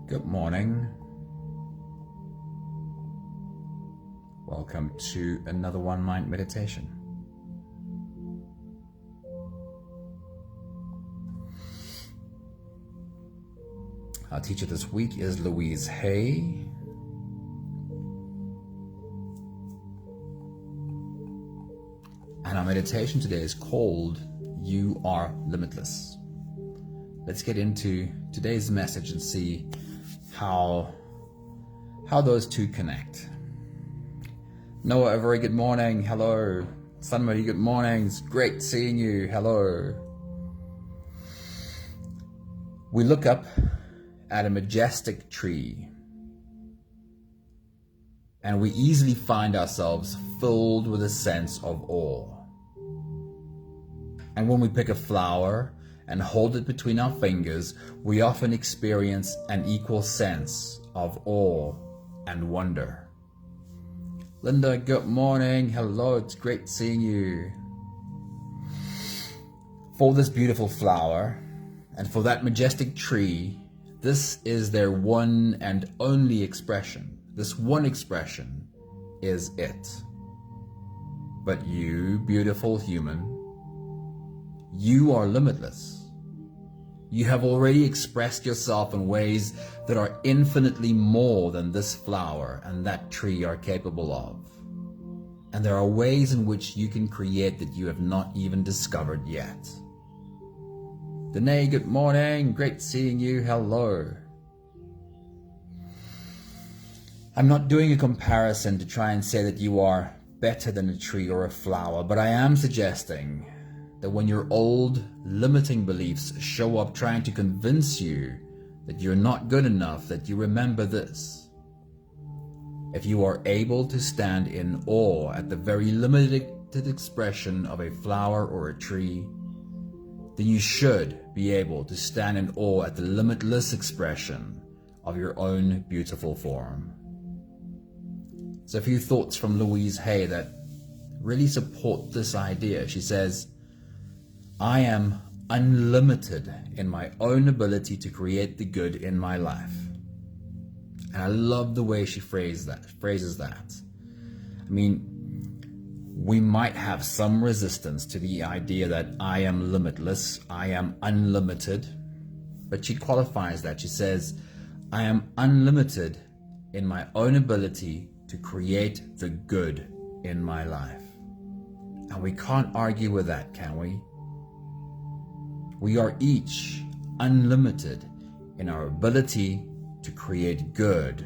Good morning. Welcome to another One Mind meditation. Our teacher this week is Louise Hay. And our meditation today is called You Are Limitless. Let's get into today's message and see how those two connect. Noah, a very good morning. Hello. Sunmurray, good morning. It's great seeing you. Hello. We look up at a majestic tree and we easily find ourselves filled with a sense of awe. And when we pick a flower and hold it between our fingers, we often experience an equal sense of awe and wonder. Linda, good morning. Hello, it's great seeing you. For this beautiful flower and for that majestic tree, this is their one and only expression. This one expression is it. But you, beautiful human, you are limitless. You have already expressed yourself in ways that are infinitely more than this flower and that tree are capable of. And there are ways in which you can create that you have not even discovered yet. Danae, good morning. Great seeing you. Hello. I'm not doing a comparison to try and say that you are better than a tree or a flower, but I am suggesting that when your old limiting beliefs show up trying to convince you that you're not good enough, that you remember this. If you are able to stand in awe at the very limited expression of a flower or a tree, then you should be able to stand in awe at the limitless expression of your own beautiful form. So a few thoughts from Louise Hay that really support this idea. She says, I am unlimited in my own ability to create the good in my life. And I love the way she phrases that. I mean, we might have some resistance to the idea that I am limitless, I am unlimited, but she qualifies that. She says, I am unlimited in my own ability to create the good in my life. And we can't argue with that, can we? We are each unlimited in our ability to create good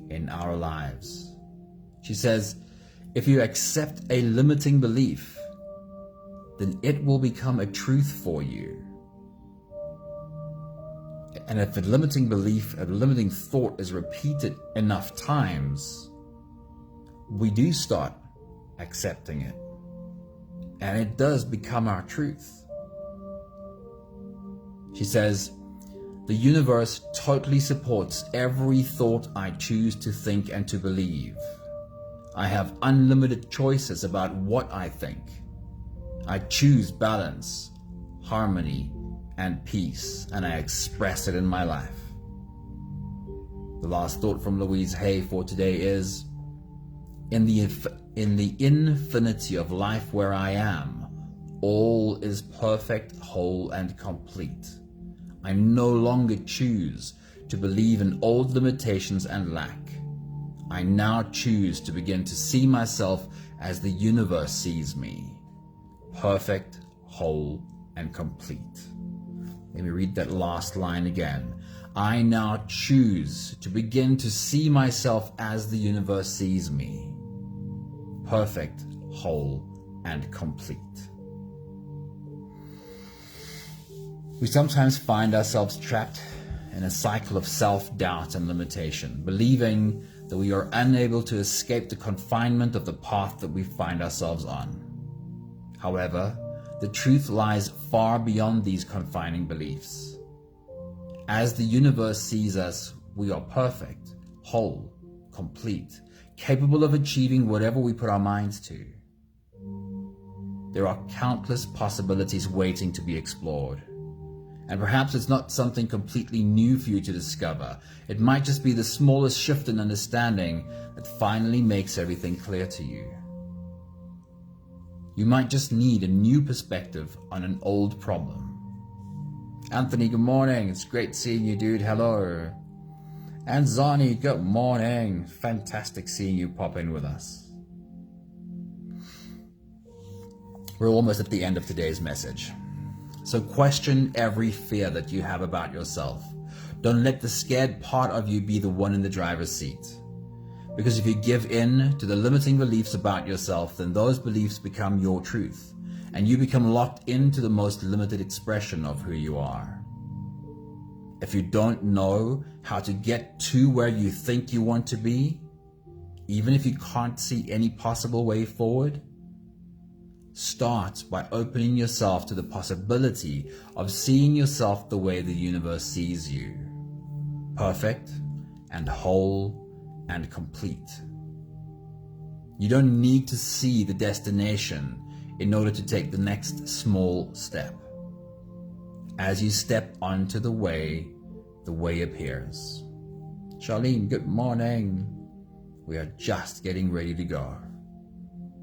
in our lives. She says, if you accept a limiting belief, then it will become a truth for you. And if a limiting belief, a limiting thought is repeated enough times, we do start accepting it. And it does become our truth. She says, the universe totally supports every thought I choose to think and to believe. I have unlimited choices about what I think. I choose balance, harmony, and peace, and I express it in my life. The last thought from Louise Hay for today is, in the infinity of life where I am, all is perfect, whole, and complete. I no longer choose to believe in old limitations and lack. I now choose to begin to see myself as the universe sees me, perfect, whole, and complete. Let me read that last line again. I now choose to begin to see myself as the universe sees me, perfect, whole, and complete. We sometimes find ourselves trapped in a cycle of self-doubt and limitation, believing that we are unable to escape the confinement of the path that we find ourselves on. However, the truth lies far beyond these confining beliefs. As the universe sees us, we are perfect, whole, complete, capable of achieving whatever we put our minds to. There are countless possibilities waiting to be explored. And perhaps it's not something completely new for you to discover. It might just be the smallest shift in understanding that finally makes everything clear to you. You might just need a new perspective on an old problem. Anthony, good morning. It's great seeing you, dude. Hello. And Zani, good morning. Fantastic seeing you pop in with us. We're almost at the end of today's message. So question every fear that you have about yourself. Don't let the scared part of you be the one in the driver's seat. Because if you give in to the limiting beliefs about yourself, then those beliefs become your truth, and you become locked into the most limited expression of who you are. If you don't know how to get to where you think you want to be, even if you can't see any possible way forward, start by opening yourself to the possibility of seeing yourself the way the universe sees you. Perfect and whole and complete. You don't need to see the destination in order to take the next small step. As you step onto the way appears. Charlene, good morning. We are just getting ready to go.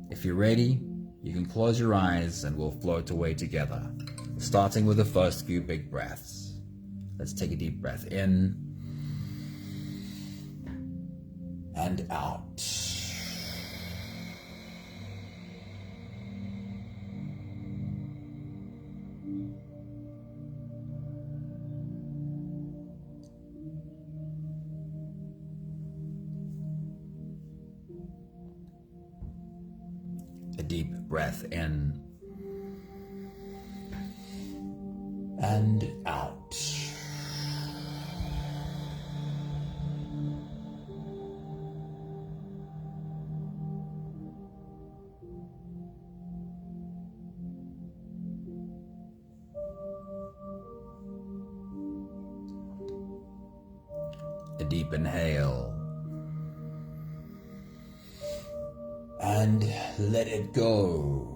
If you're ready, you can close your eyes and we'll float away together, starting with the first few big breaths. Let's take a deep breath in and out. A deep breath in and out. A deep inhale. And let it go.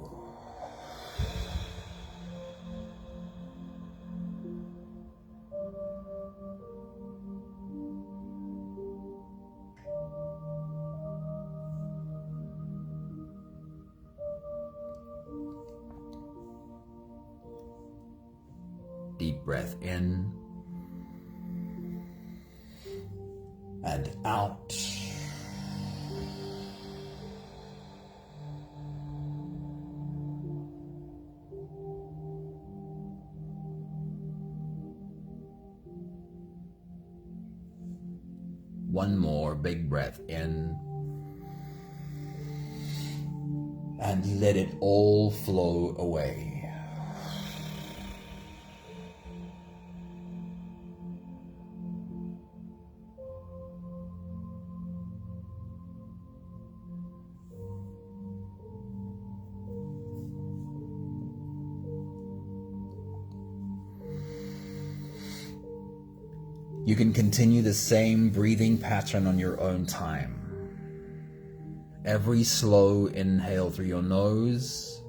Deep breath in and out. One more big breath in and let it all flow away. You can continue the same breathing pattern on your own time. Every slow inhale through your nose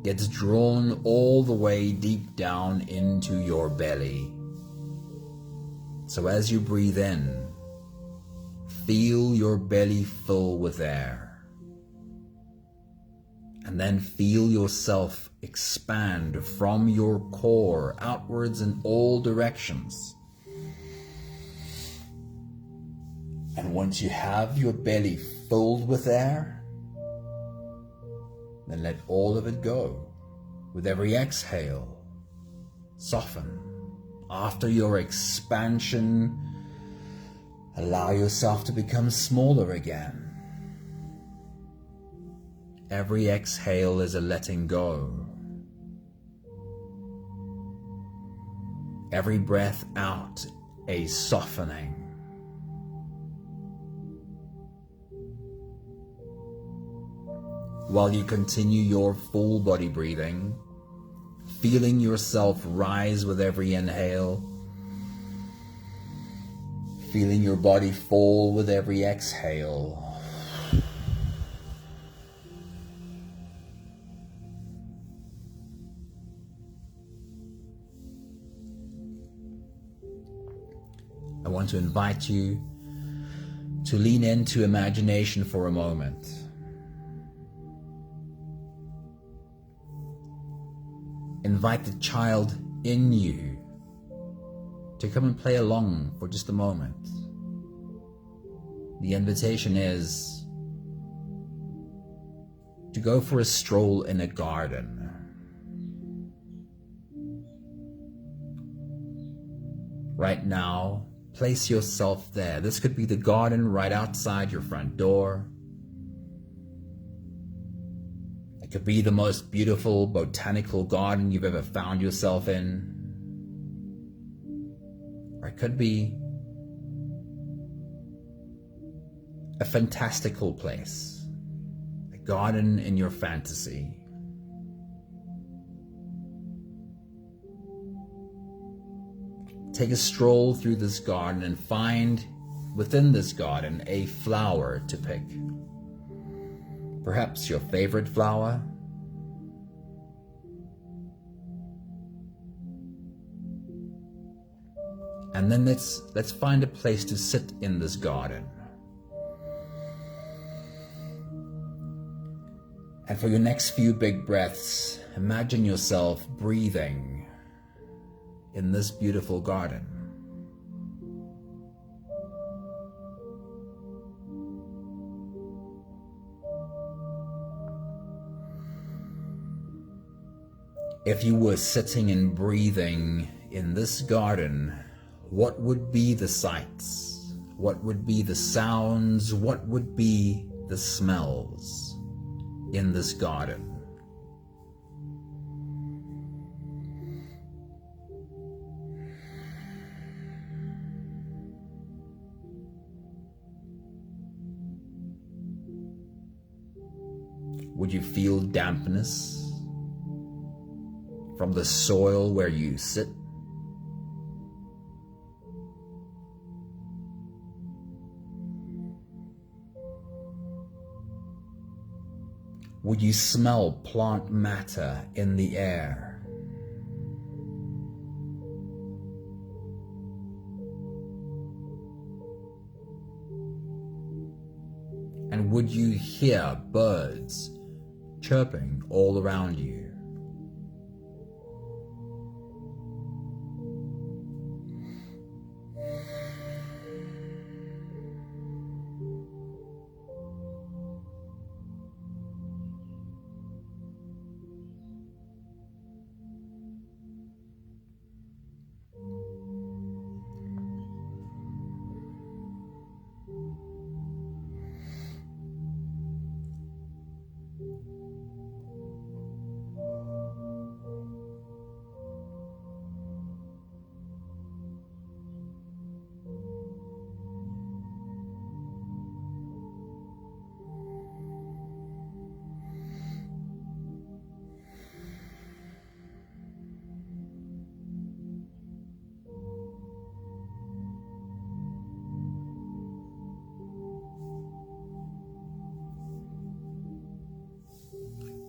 gets drawn all the way deep down into your belly. So as you breathe in, feel your belly fill with air. And then feel yourself expand from your core outwards in all directions. And once you have your belly filled with air, then let all of it go. With every exhale, soften. After your expansion, allow yourself to become smaller again. Every exhale is a letting go. Every breath out, a softening. While you continue your full body breathing, feeling yourself rise with every inhale, feeling your body fall with every exhale. I want to invite you to lean into imagination for a moment. Invite the child in you to come and play along for just a moment. The invitation is to go for a stroll in a garden. Right now, place yourself there. This could be the garden right outside your front door. It could be the most beautiful botanical garden you've ever found yourself in. Or it could be a fantastical place, a garden in your fantasy. Take a stroll through this garden and find within this garden a flower to pick. Perhaps your favorite flower. And then let's find a place to sit in this garden. And for your next few big breaths, imagine yourself breathing in this beautiful garden. If you were sitting and breathing in this garden, what would be the sights? What would be the sounds? What would be the smells in this garden? Would you feel dampness from the soil where you sit? Would you smell plant matter in the air? And would you hear birds chirping all around you?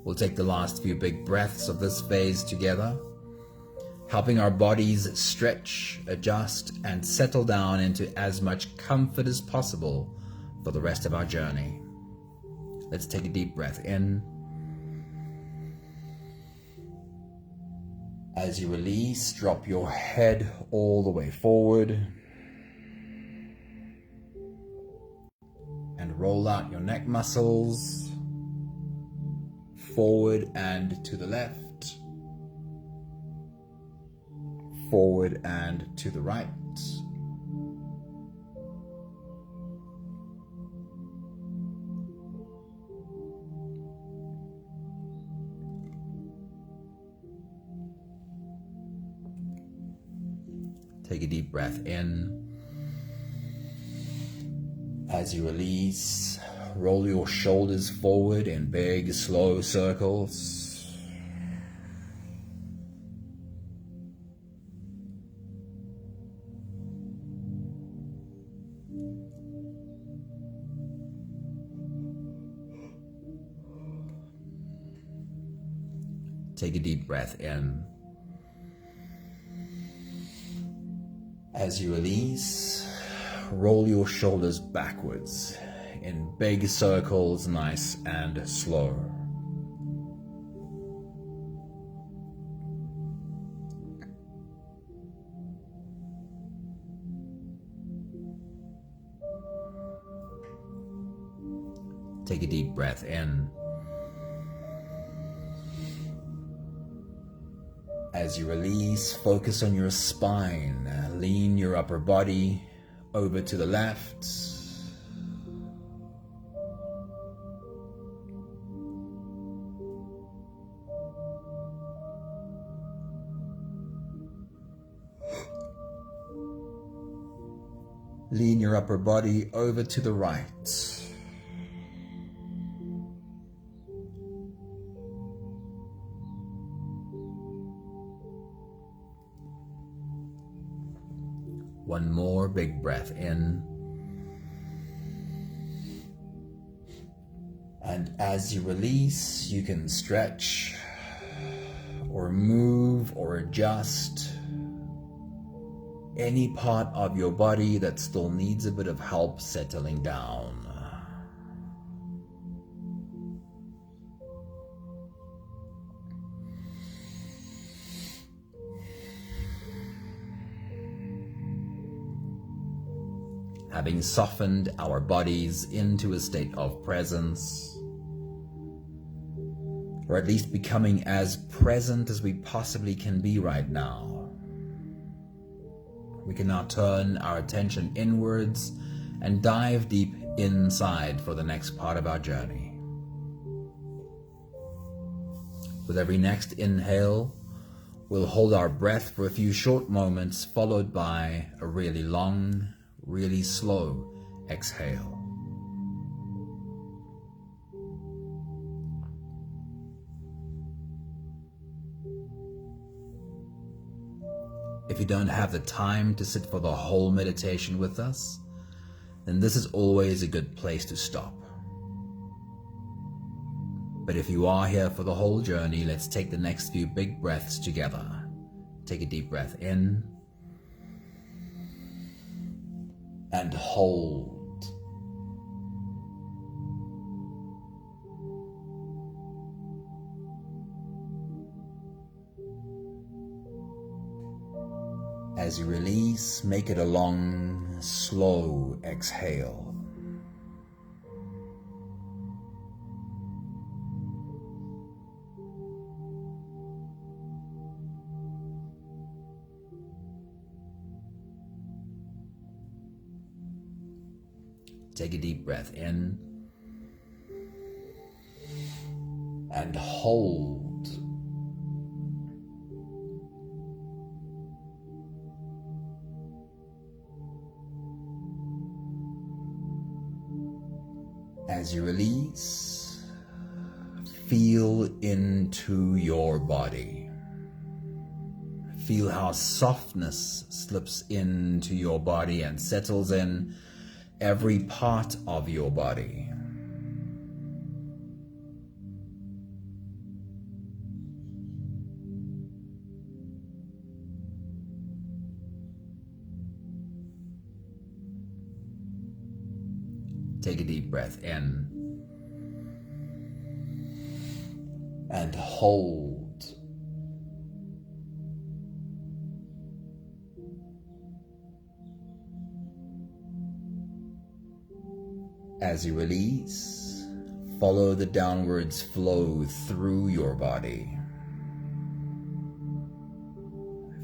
We'll take the last few big breaths of this phase together, helping our bodies stretch, adjust, and settle down into as much comfort as possible for the rest of our journey. Let's take a deep breath in. As you release, drop your head all the way forward and roll out your neck muscles forward and to the left, forward and to the right. Take a deep breath in. As you release, roll your shoulders forward in big, slow circles. Take a deep breath in. As you release, roll your shoulders backwards in big circles, nice and slow. Take a deep breath in. As you release, focus on your spine. Lean your upper body over to the left. Lean your upper body over to the right. One more big breath in. And as you release, you can stretch or move or adjust any part of your body that still needs a bit of help settling down. Having softened our bodies into a state of presence, or at least becoming as present as we possibly can be right now, we can now turn our attention inwards and dive deep inside for the next part of our journey. With every next inhale, we'll hold our breath for a few short moments, followed by a really long, really slow exhale. If you don't have the time to sit for the whole meditation with us, then this is always a good place to stop. But if you are here for the whole journey, let's take the next few big breaths together. Take a deep breath in and hold. As you release, make it a long, slow exhale. Take a deep breath in and hold. As you release, feel into your body. Feel how softness slips into your body and settles in every part of your body. Take a deep breath in and hold. As you release, follow the downwards flow through your body.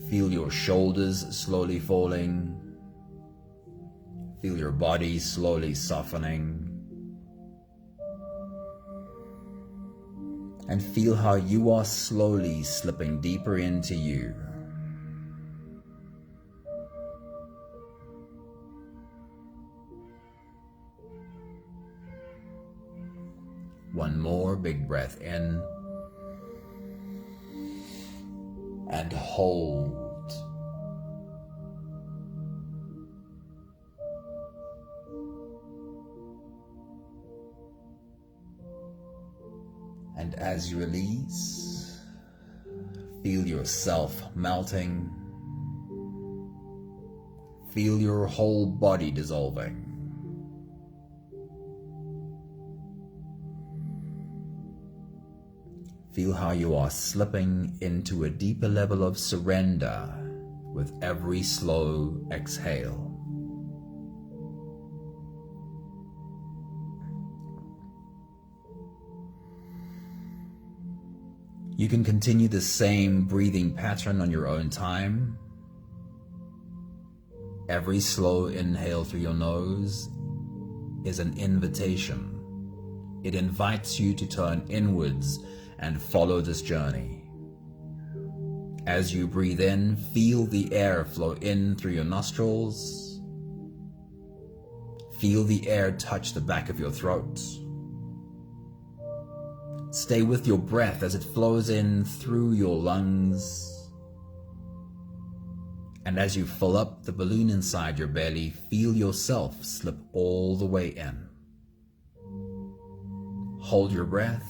Feel your shoulders slowly falling. Feel your body slowly softening. And feel how you are slowly slipping deeper into you. One more big breath in and hold. And as you release, feel yourself melting Feel your whole body dissolving. Feel how you are slipping into a deeper level of surrender with every slow exhale. You can continue the same breathing pattern on your own time. Every slow inhale through your nose is an invitation. It invites you to turn inwards and follow this journey. As you breathe in, feel the air flow in through your nostrils. Feel the air touch the back of your throat. Stay with your breath as it flows in through your lungs. And as you fill up the balloon inside your belly, feel yourself slip all the way in. Hold your breath.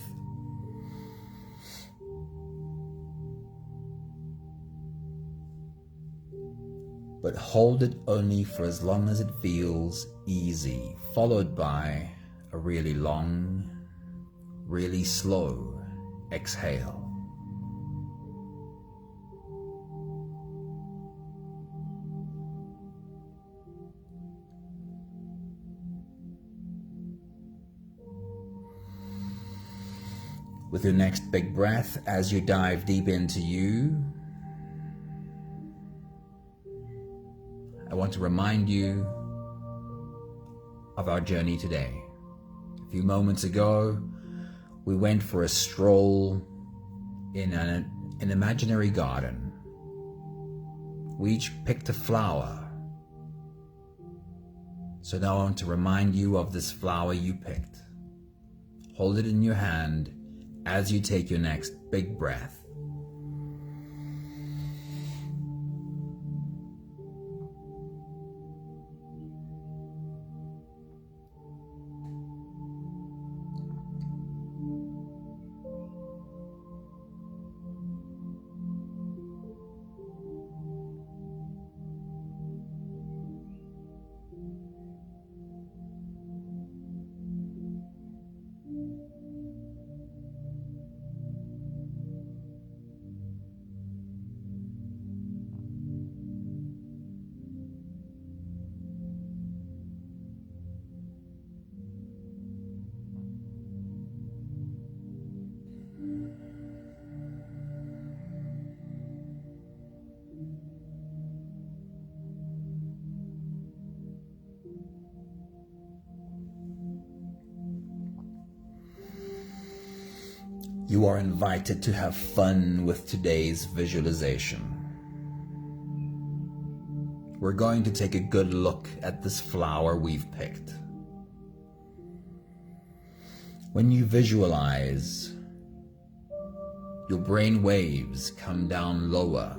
But hold it only for as long as it feels easy, followed by a really long, really slow exhale. With your next big breath, as you dive deep into you, I want to remind you of our journey today. A few moments ago, we went for a stroll in an imaginary garden. We each picked a flower. So now I want to remind you of this flower you picked. Hold it in your hand as you take your next big breath. You are invited to have fun with today's visualization. We're going to take a good look at this flower we've picked. When you visualize, your brain waves come down lower.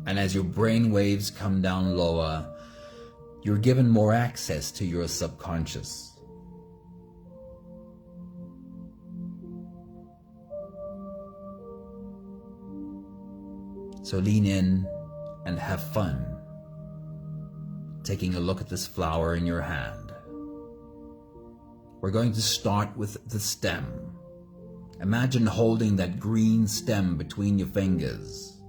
And as your brain waves come down lower, you're given more access to your subconscious. So lean in and have fun, taking a look at this flower in your hand. We're going to start with the stem. Imagine holding that green stem between your fingers.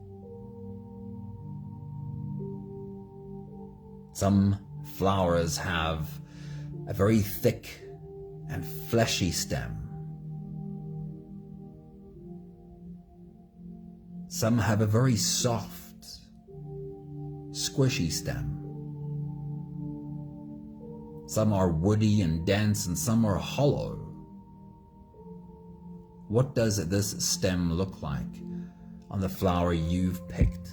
Some flowers have a very thick and fleshy stem. Some have a very soft, squishy stem. Some are woody and dense, and some are hollow. What does this stem look like on the flower you've picked?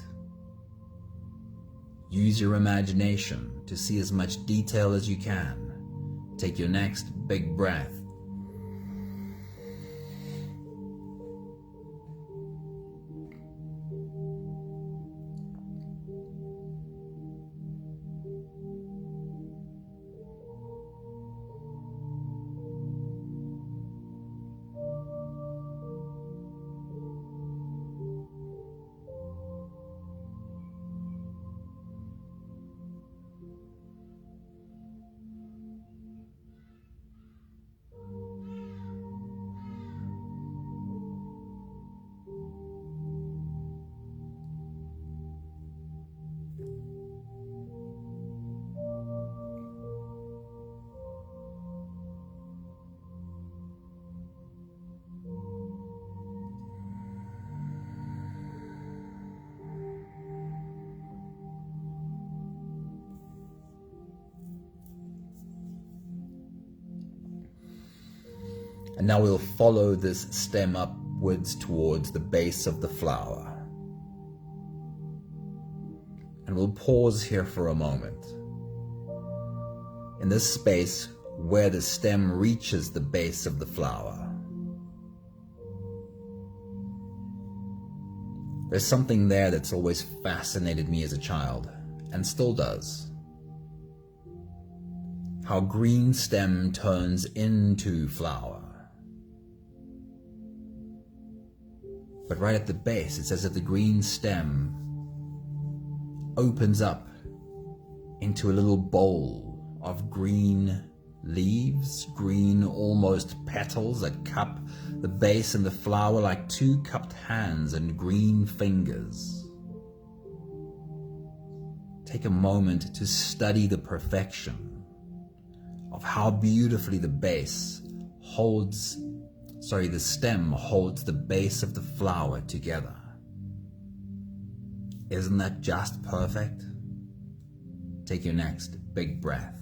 Use your imagination to see as much detail as you can. Take your next big breath. And now we'll follow this stem upwards towards the base of the flower. And we'll pause here for a moment. In this space where the stem reaches the base of the flower, there's something there that's always fascinated me as a child, and still does. How green stem turns into flower. But right at the base, it's as if the green stem opens up into a little bowl of green leaves, green almost petals that cup the base and the flower like two cupped hands and green fingers. Take a moment to study the perfection of how beautifully the stem holds the base of the flower together. Isn't that just perfect? Take your next big breath.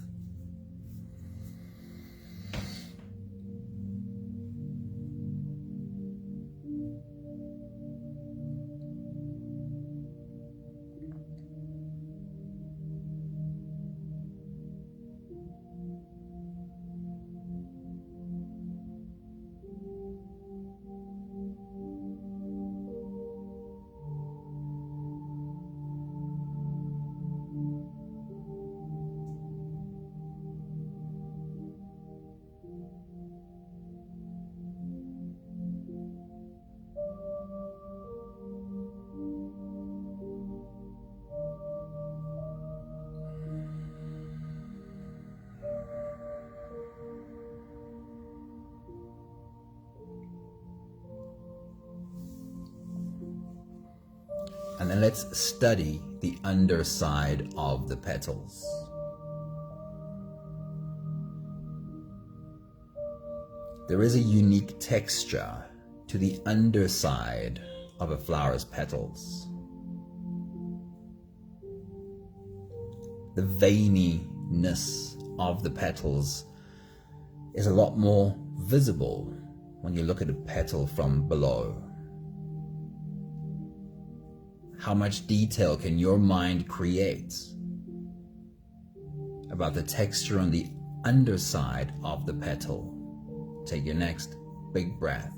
And then let's study the underside of the petals. There is a unique texture to the underside of a flower's petals. The veininess of the petals is a lot more visible when you look at a petal from below. How much detail can your mind create about the texture on the underside of the petal? Take your next big breath.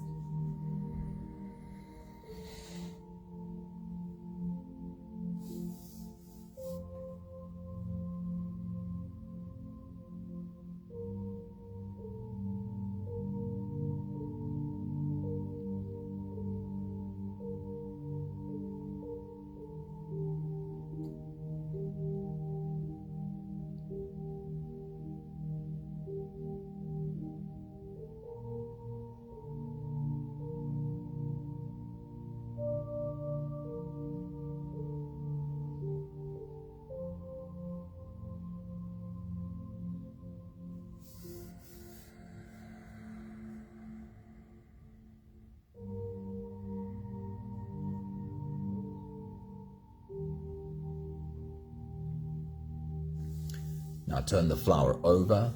Now turn the flower over,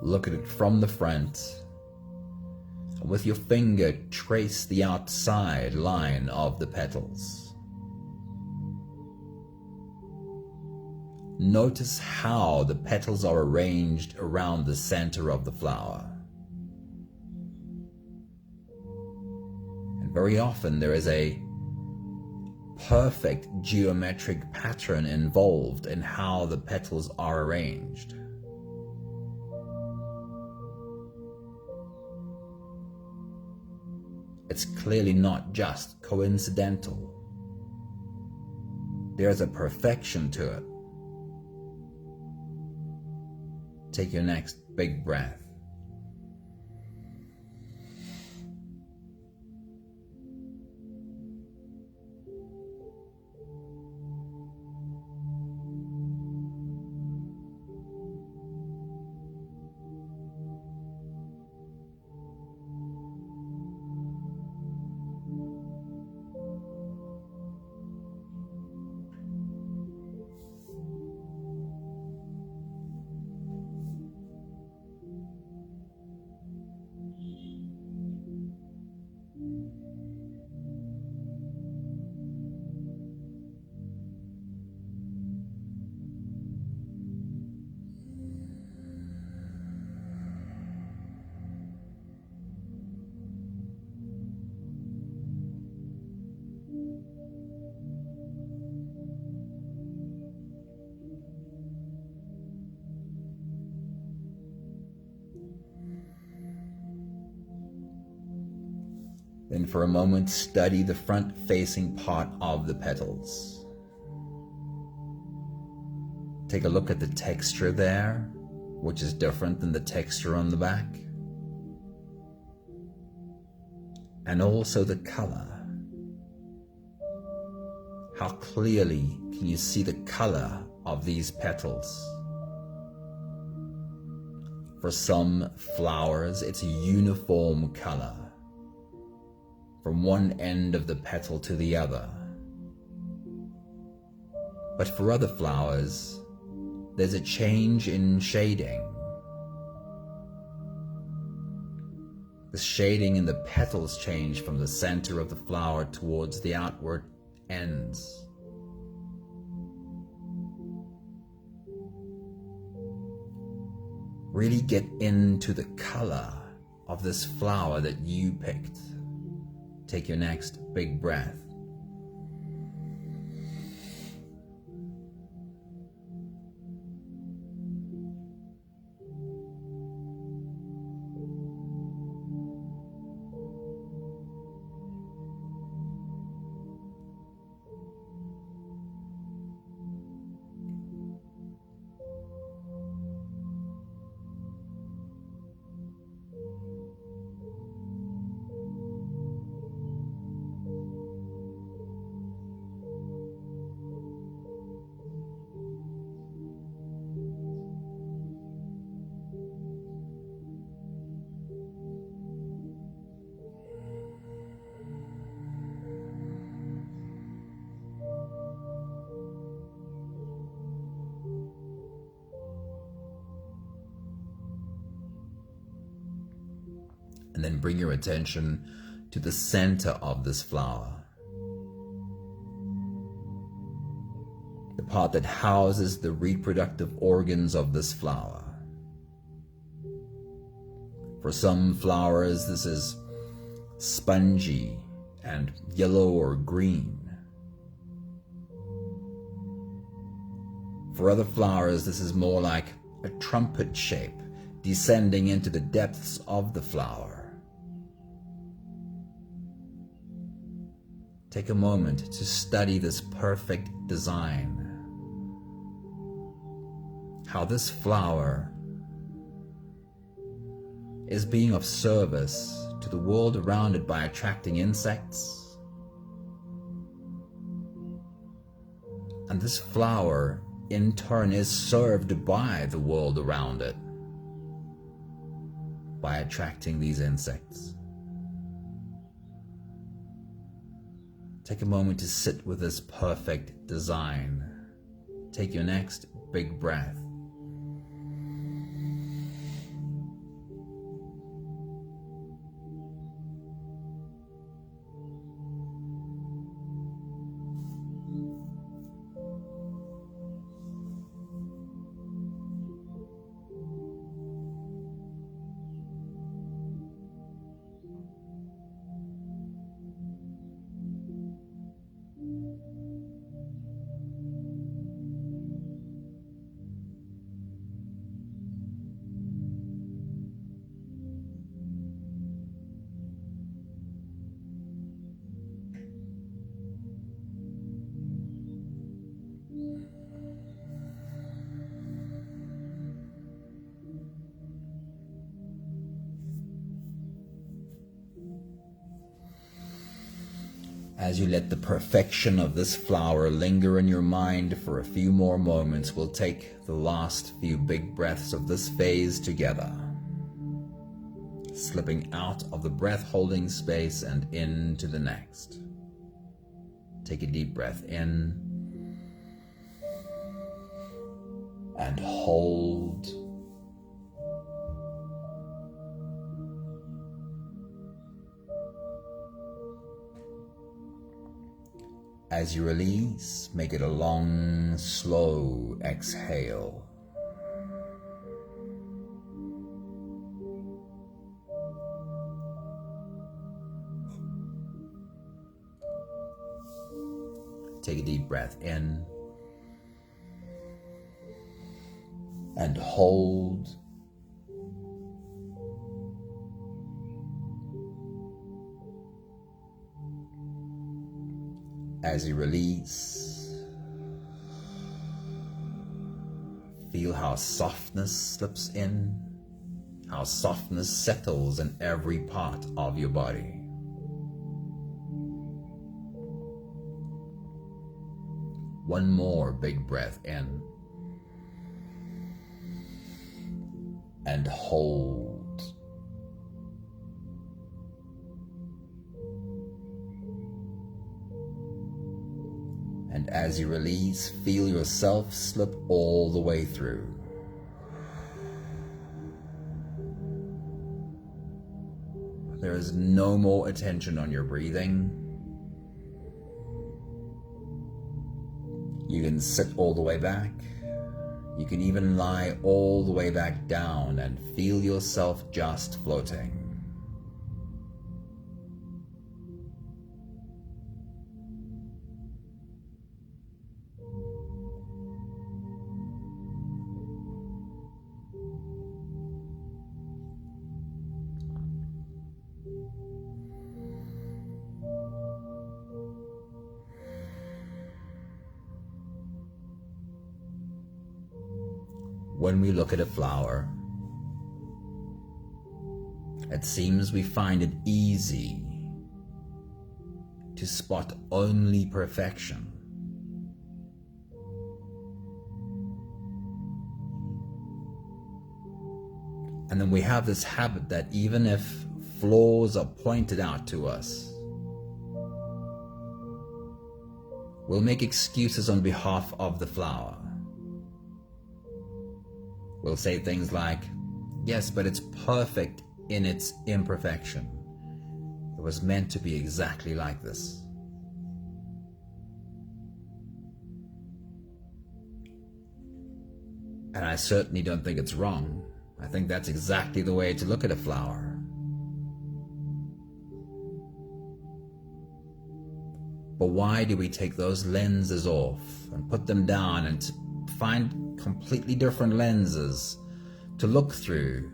look at it from the front, and with your finger trace the outside line of the petals. Notice how the petals are arranged around the center of the flower. And very often there is a perfect geometric pattern involved in how the petals are arranged. It's clearly not just coincidental. There's a perfection to it. Take your next big breath. Then for a moment, study the front-facing part of the petals. Take a look at the texture there, which is different than the texture on the back. And also the color. How clearly can you see the color of these petals? For some flowers, it's a uniform color, from one end of the petal to the other. But for other flowers, there's a change in shading. The shading in the petals change from the center of the flower towards the outward ends. Really get into the color of this flower that you picked. Take your next big breath. And then bring your attention to the center of this flower. The part that houses the reproductive organs of this flower. For some flowers, this is spongy and yellow or green. For other flowers, this is more like a trumpet shape descending into the depths of the flower. Take a moment to study this perfect design. How this flower is being of service to the world around it by attracting insects. And this flower, in turn, is served by the world around it by attracting these insects. Take a moment to sit with this perfect design. Take your next big breath. As you let the perfection of this flower linger in your mind for a few more moments, we'll take the last few big breaths of this phase together, slipping out of the breath-holding space and into the next. Take a deep breath in and hold. As you release, make it a long, slow exhale. Take a deep breath in and hold. as you release, feel how softness slips in, how softness settles in every part of your body. One more big breath in and hold. And as you release, feel yourself slip all the way through. There is no more attention on your breathing. You can sit all the way back. You can even lie all the way back down and feel yourself just floating. When we look at a flower, it seems we find it easy to spot only perfection. And then we have this habit that even if flaws are pointed out to us, we'll make excuses on behalf of the flower. We'll say things like, yes, but it's perfect in its imperfection. It was meant to be exactly like this. And I certainly don't think it's wrong. I think that's exactly the way to look at a flower. But why do we take those lenses off and put them down and find completely different lenses to look through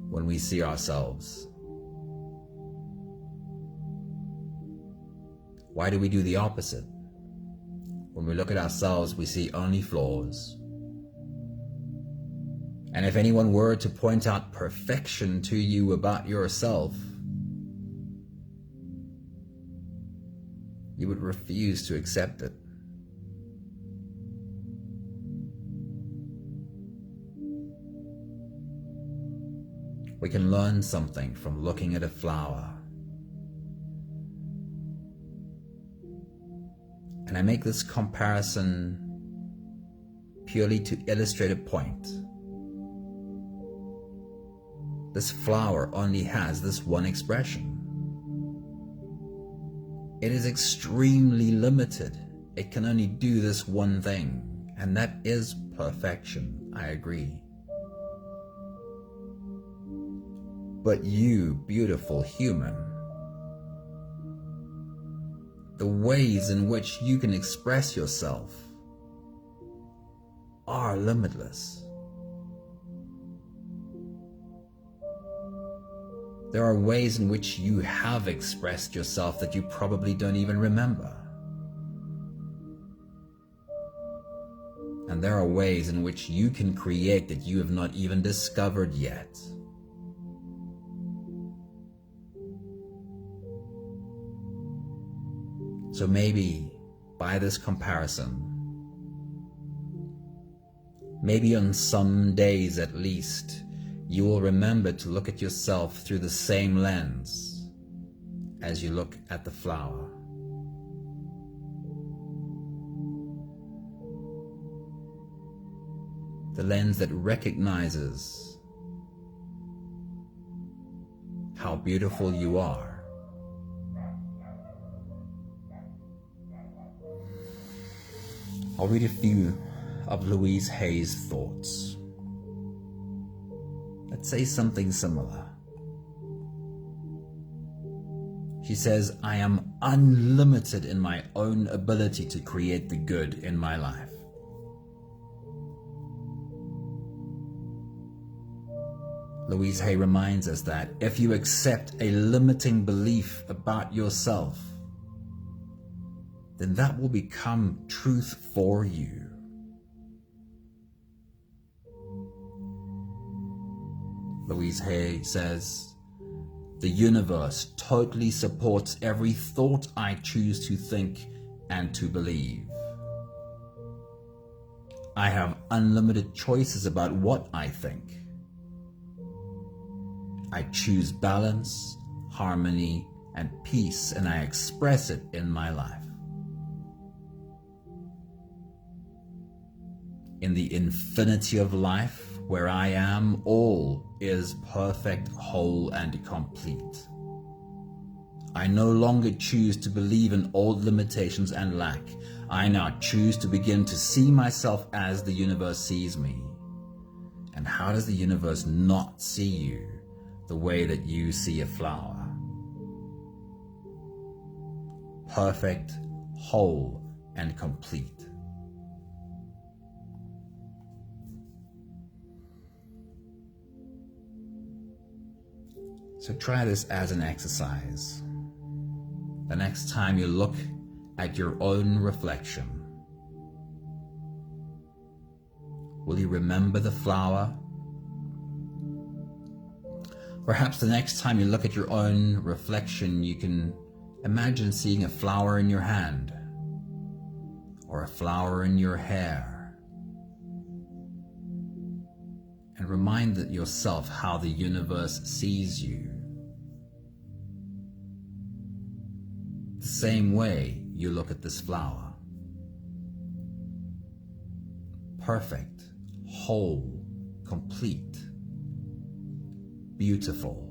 when we see ourselves? Why do we do the opposite? When we look at ourselves, we see only flaws. And if anyone were to point out perfection to you about yourself, you would refuse to accept it. We can learn something from looking at a flower. And I make this comparison purely to illustrate a point. This flower only has this one expression. It is extremely limited. It can only do this one thing, and that is perfection, I agree. But you, beautiful human, the ways in which you can express yourself are limitless. There are ways in which you have expressed yourself that you probably don't even remember. And there are ways in which you can create that you have not even discovered yet. So maybe by this comparison, maybe on some days at least, you will remember to look at yourself through the same lens as you look at the flower. The lens that recognizes how beautiful you are. I'll read a few of Louise Hay's thoughts. Let's say something similar. She says, I am unlimited in my own ability to create the good in my life. Louise Hay reminds us that if you accept a limiting belief about yourself, then that will become truth for you. Louise Hay says, "The universe totally supports every thought I choose to think and to believe. I have unlimited choices about what I think. I choose balance, harmony, and peace, and I express it in my life. In the infinity of life, where I am, all is perfect, whole, and complete. I no longer choose to believe in old limitations and lack. I now choose to begin to see myself as the universe sees me." And how does the universe not see you the way that you see a flower? Perfect, whole, and complete. So try this as an exercise. The next time you look at your own reflection, will you remember the flower? Perhaps the next time you look at your own reflection, you can imagine seeing a flower in your hand or a flower in your hair, and remind yourself how the universe sees you. The same way you look at this flower. Perfect, whole, complete, beautiful.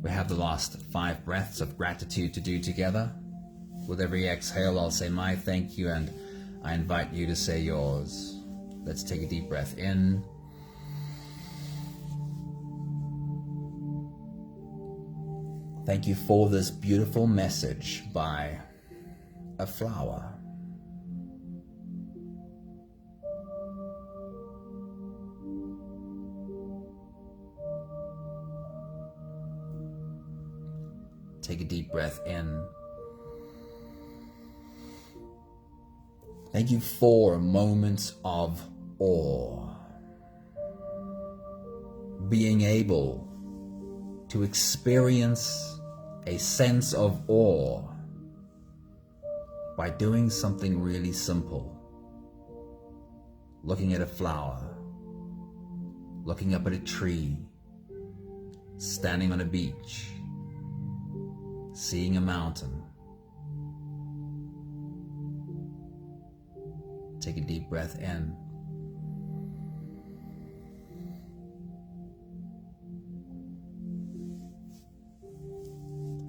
We have the last 5 breaths of gratitude to do together. With every exhale, I'll say my thank you, and I invite you to say yours. Let's take a deep breath in. Thank you for this beautiful message by a flower. Take a deep breath in. Thank you for moments of awe. Being able to experience a sense of awe by doing something really simple. Looking at a flower, looking up at a tree, standing on a beach, seeing a mountain. Take a deep breath in.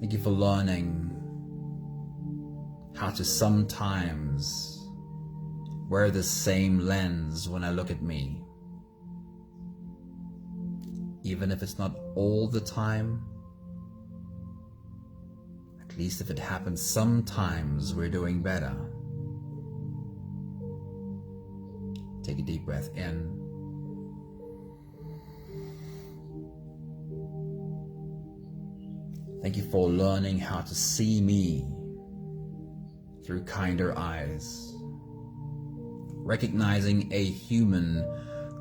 Thank you for learning how to sometimes wear the same lens when I look at me. Even if it's not all the time, at least if it happens sometimes, we're doing better. Take a deep breath in. Thank you for learning how to see me through kinder eyes, recognizing a human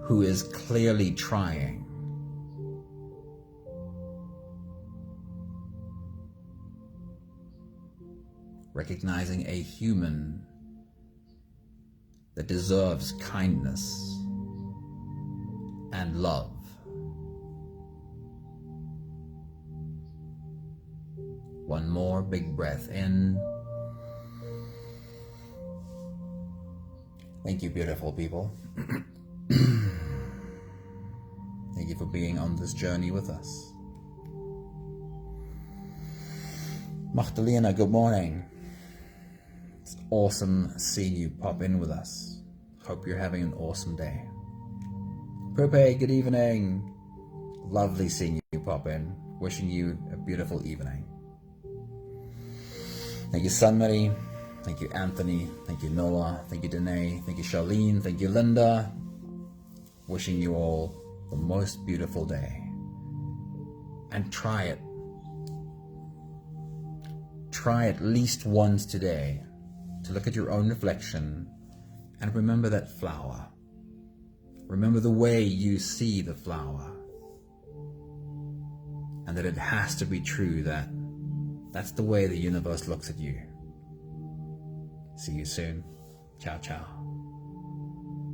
who is clearly trying. Recognizing a human that deserves kindness and love. One more big breath in. Thank you, beautiful people. Thank you for being on this journey with us. Magdalena, good morning. It's awesome seeing you pop in with us. Hope you're having an awesome day. Pepe, good evening. Lovely seeing you pop in. Wishing you a beautiful evening. Thank you, Sunmary. Thank you, Anthony. Thank you, Noah. Thank you, Danae. Thank you, Charlene. Thank you, Linda. Wishing you all the most beautiful day. and try it. Try at least once today to look at your own reflection and remember that flower. Remember the way you see the flower. And that it has to be true that that's the way the universe looks at you. See you soon. Ciao, ciao.